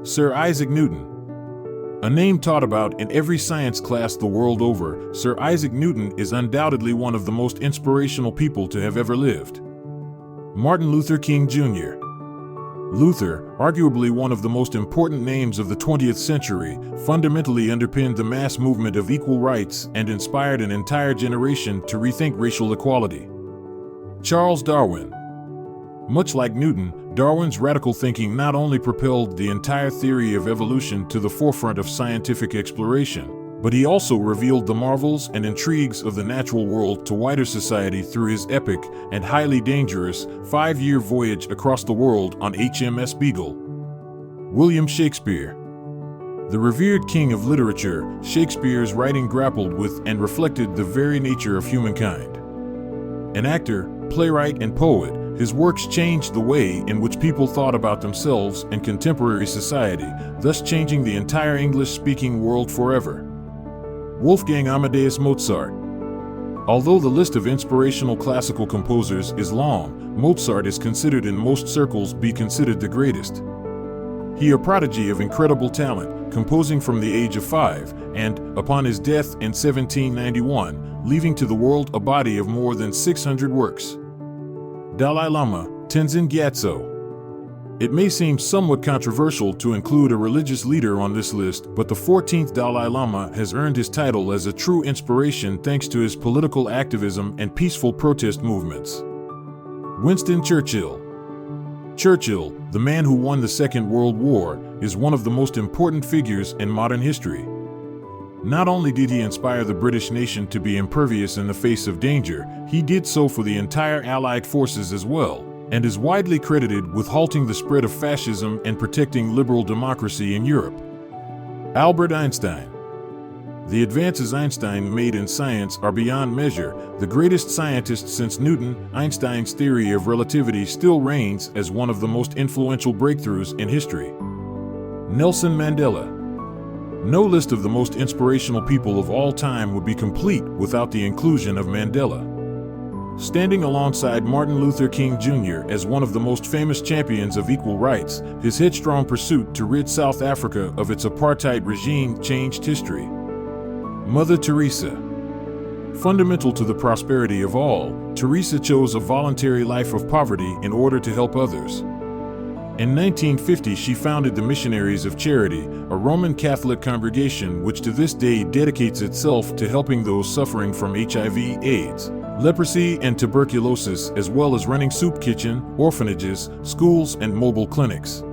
Sir Isaac Newton. A name taught about in every science class the world over, Sir Isaac Newton is undoubtedly one of the most inspirational people to have ever lived. Martin Luther King Jr. Luther, arguably one of the most important names of the 20th century, fundamentally underpinned the mass movement of equal rights and inspired an entire generation to rethink racial equality. Charles Darwin. Much like Newton, Darwin's radical thinking not only propelled the entire theory of evolution to the forefront of scientific exploration, but he also revealed the marvels and intrigues of the natural world to wider society through his epic and highly dangerous 5-year voyage across the world on HMS Beagle. William Shakespeare. The revered king of literature, Shakespeare's writing grappled with and reflected the very nature of humankind. An actor, playwright, and poet, his works changed the way in which people thought about themselves and contemporary society, thus changing the entire English-speaking world forever. Wolfgang Amadeus Mozart. Although the list of inspirational classical composers is long, Mozart is considered in most circles be considered the greatest. He a prodigy of incredible talent, composing from the age of 5, and, upon his death in 1791, leaving to the world a body of more than 600 works. Dalai Lama, Tenzin Gyatso. It may seem somewhat controversial to include a religious leader on this list, but the 14th Dalai Lama has earned his title as a true inspiration thanks to his political activism and peaceful protest movements. Winston Churchill. Churchill, the man who won the Second World War, is one of the most important figures in modern history. Not only did he inspire the British nation to be impervious in the face of danger, he did so for the entire Allied forces as well, and is widely credited with halting the spread of fascism and protecting liberal democracy in Europe. Albert Einstein. The advances Einstein made in science are beyond measure. The greatest scientist since Newton, Einstein's theory of relativity still reigns as one of the most influential breakthroughs in history. Nelson Mandela. No list of the most inspirational people of all time would be complete without the inclusion of Mandela. Standing alongside Martin Luther King Jr. as one of the most famous champions of equal rights, his headstrong pursuit to rid South Africa of its apartheid regime changed history. Mother Teresa. Fundamental to the prosperity of all, Teresa chose a voluntary life of poverty in order to help others. In 1950, she founded the Missionaries of Charity, a Roman Catholic congregation which to this day dedicates itself to helping those suffering from HIV/AIDS, leprosy, and tuberculosis, as well as running soup kitchen, orphanages, schools, and mobile clinics.